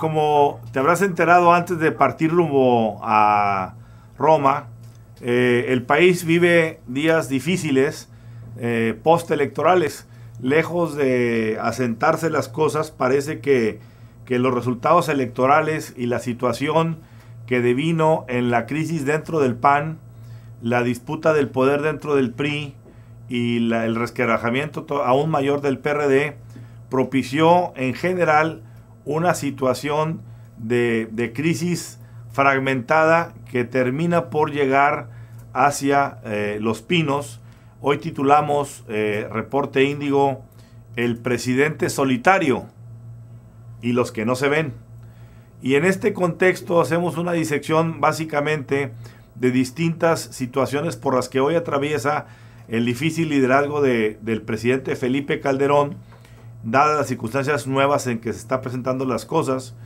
Como te habrás enterado antes de partir rumbo a Roma, el país vive días difíciles postelectorales. Lejos de asentarse las cosas, parece que los resultados electorales y la situación que devino en la crisis dentro del PAN, la disputa del poder dentro del PRI y el resquebrajamiento aún mayor del PRD, propició en general una situación de crisis fragmentada que termina por llegar hacia Los Pinos. Hoy titulamos Reporte Índigo, el presidente solitario y los que no se ven. Y en este contexto hacemos una disección básicamente de distintas situaciones por las que hoy atraviesa el difícil liderazgo del presidente Felipe Calderón, dadas las circunstancias nuevas en que se están presentando las cosas.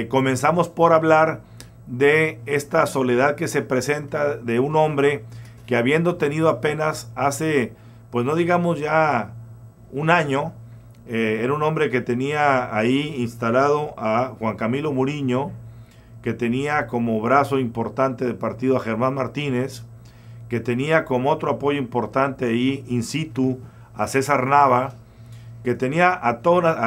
Comenzamos por hablar de esta soledad que se presenta de un hombre que, habiendo tenido apenas hace, pues no digamos ya un año, era un hombre que tenía ahí instalado a Juan Camilo Muriño, que tenía como brazo importante del partido a Germán Martínez, que tenía como otro apoyo importante ahí in situ a César Nava, que tenía a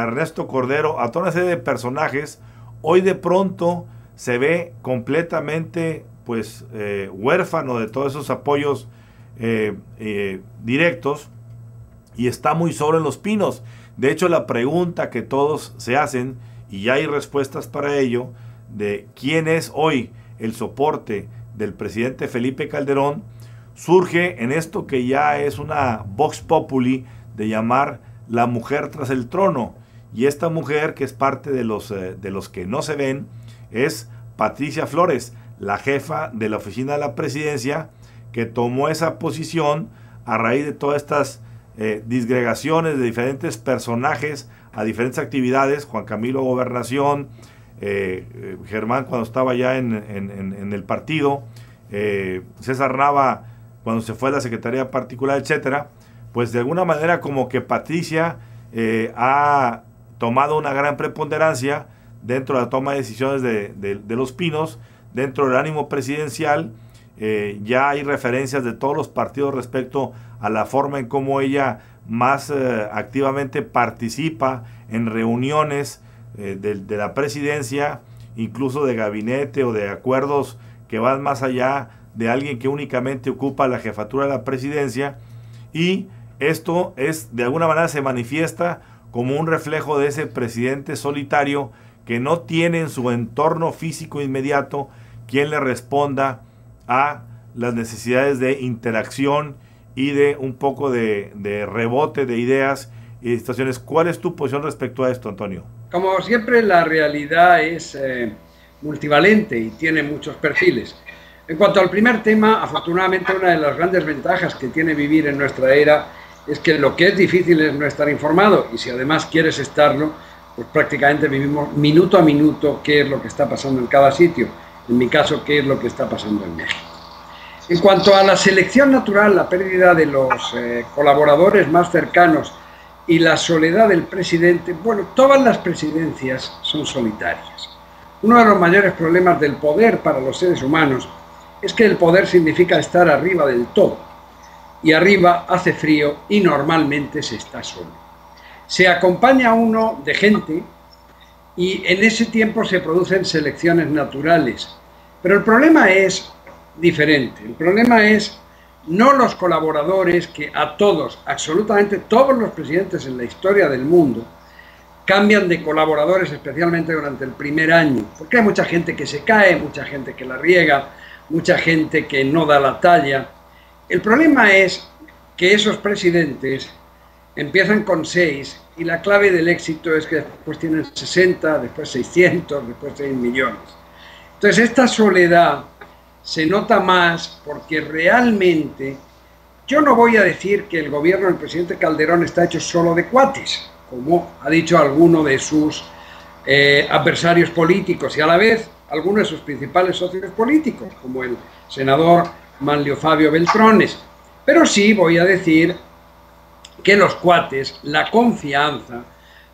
Ernesto Cordero, a toda una serie de personajes. Hoy de pronto se ve completamente pues huérfano de todos esos apoyos directos y está muy solo en Los Pinos. De hecho, la pregunta que todos se hacen, y ya hay respuestas para ello, de quién es hoy el soporte del presidente Felipe Calderón, surge en esto que ya es una vox populi de llamar la mujer tras el trono. Y esta mujer, que es parte de los que no se ven, es Patricia Flores, la jefa de la oficina de la presidencia, que tomó esa posición a raíz de todas estas disgregaciones de diferentes personajes a diferentes actividades. Juan Camilo Gobernación, Germán cuando estaba ya en el partido, César Nava cuando se fue a la Secretaría Particular, etcétera. Pues de alguna manera como que Patricia ha tomado una gran preponderancia dentro de la toma de decisiones de Los Pinos, dentro del ánimo presidencial. Ya hay referencias de todos los partidos respecto a la forma en cómo ella más activamente participa en reuniones de la presidencia, incluso de gabinete o de acuerdos que van más allá de alguien que únicamente ocupa la jefatura de la presidencia. Y esto es, de alguna manera se manifiesta como un reflejo de ese presidente solitario que no tiene en su entorno físico inmediato quien le responda a las necesidades de interacción y de un poco de rebote de ideas y de situaciones. ¿Cuál es tu posición respecto a esto, Antonio? Como siempre, la realidad es multivalente y tiene muchos perfiles. En cuanto al primer tema, afortunadamente una de las grandes ventajas que tiene vivir en nuestra era es que lo que es difícil es no estar informado, y si además quieres estarlo, pues prácticamente vivimos minuto a minuto qué es lo que está pasando en cada sitio. En mi caso, qué es lo que está pasando en México. En cuanto a la selección natural, la pérdida de los colaboradores más cercanos y la soledad del presidente, bueno, todas las presidencias son solitarias. Uno de los mayores problemas del poder para los seres humanos es que el poder significa estar arriba del todo, y arriba hace frío y normalmente se está solo. Se acompaña a uno de gente y en ese tiempo se producen selecciones naturales. Pero el problema es diferente. El problema es no los colaboradores que a todos, absolutamente todos los presidentes en la historia del mundo, cambian de colaboradores, especialmente durante el primer año, porque hay mucha gente que se cae, mucha gente que la riega, mucha gente que no da la talla. El problema es que esos presidentes empiezan con 6 y la clave del éxito es que después tienen 60, después 600, después 6 millones. Entonces esta soledad se nota más porque realmente yo no voy a decir que el gobierno del presidente Calderón está hecho solo de cuates, como ha dicho alguno de sus adversarios políticos y a la vez algunos de sus principales socios políticos, como el senador Manlio Fabio Beltrones. Pero sí voy a decir que los cuates, la confianza,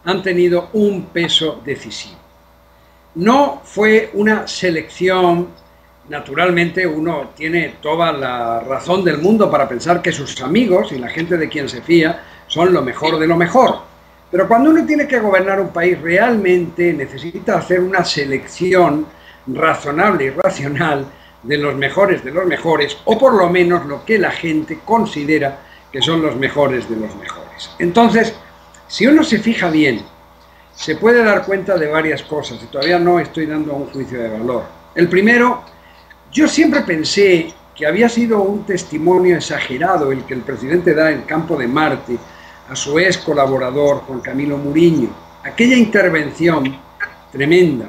han tenido un peso decisivo. No fue una selección. Naturalmente uno tiene toda la razón del mundo para pensar que sus amigos y la gente de quien se fía son lo mejor de lo mejor. Pero cuando uno tiene que gobernar un país, realmente necesita hacer una selección razonable y racional de los mejores, o por lo menos lo que la gente considera que son los mejores de los mejores. Entonces, si uno se fija bien, se puede dar cuenta de varias cosas, y todavía no estoy dando un juicio de valor. El primero, yo siempre pensé que había sido un testimonio exagerado el que el presidente da en Campo de Marte a su ex colaborador Juan Camilo Muriño. Aquella intervención tremenda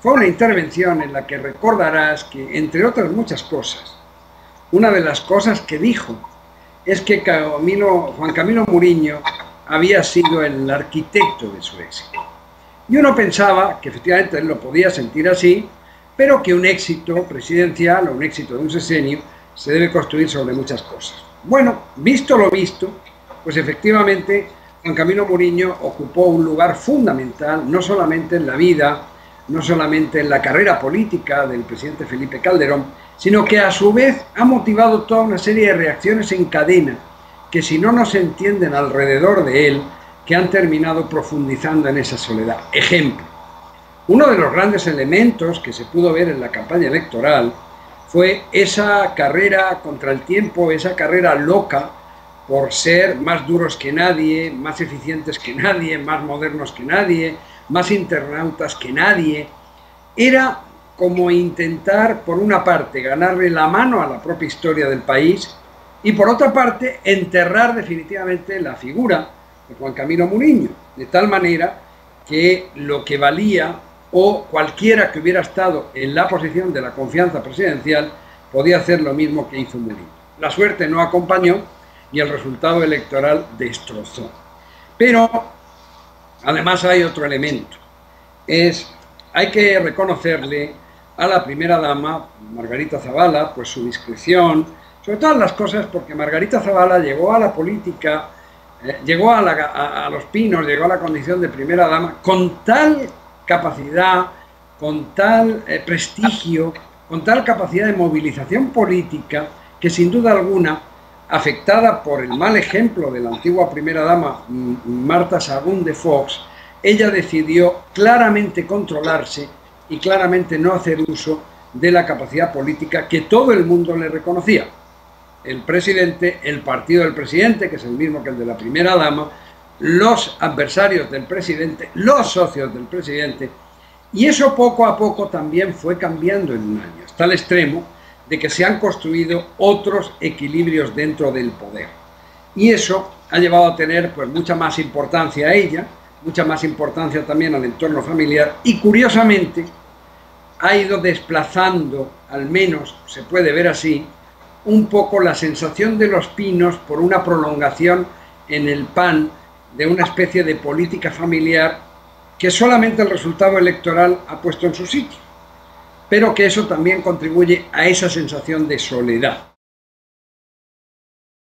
fue una intervención en la que recordarás que, entre otras muchas cosas, una de las cosas que dijo es que Juan Camilo Muriño había sido el arquitecto de su éxito. Y uno pensaba que efectivamente él lo podía sentir así, pero que un éxito presidencial o un éxito de un sexenio se debe construir sobre muchas cosas. Bueno, visto lo visto, pues efectivamente Juan Camilo Muriño ocupó un lugar fundamental, no solamente en la vida, no solamente en la carrera política del presidente Felipe Calderón, sino que a su vez ha motivado toda una serie de reacciones en cadena que, si no se entienden alrededor de él, que han terminado profundizando en esa soledad. Ejemplo, uno de los grandes elementos que se pudo ver en la campaña electoral fue esa carrera contra el tiempo, esa carrera loca por ser más duros que nadie, más eficientes que nadie, más modernos que nadie, más internautas que nadie. Era como intentar, por una parte, ganarle la mano a la propia historia del país y, por otra parte, enterrar definitivamente la figura de Juan Camilo Muriño, de tal manera que lo que valía, o cualquiera que hubiera estado en la posición de la confianza presidencial, podía hacer lo mismo que hizo Muriño. La suerte no acompañó y el resultado electoral destrozó. Pero además hay otro elemento. Hay que reconocerle a la primera dama, Margarita Zavala, pues su discreción, sobre todas las cosas, porque Margarita Zavala llegó a la política, llegó a Los Pinos, llegó a la condición de primera dama con tal capacidad, con tal prestigio, con tal capacidad de movilización política, que sin duda alguna, afectada por el mal ejemplo de la antigua primera dama Marta Sagún de Fox, ella decidió claramente controlarse y claramente no hacer uso de la capacidad política que todo el mundo le reconocía. El presidente, el partido del presidente, que es el mismo que el de la primera dama, los adversarios del presidente, los socios del presidente, y eso poco a poco también fue cambiando en un año, hasta el extremo de que se han construido otros equilibrios dentro del poder. Y eso ha llevado a tener pues mucha más importancia a ella, mucha más importancia también al entorno familiar, y curiosamente ha ido desplazando, al menos se puede ver así, un poco la sensación de Los Pinos por una prolongación en el PAN de una especie de política familiar que solamente el resultado electoral ha puesto en su sitio, pero que eso también contribuye a esa sensación de soledad.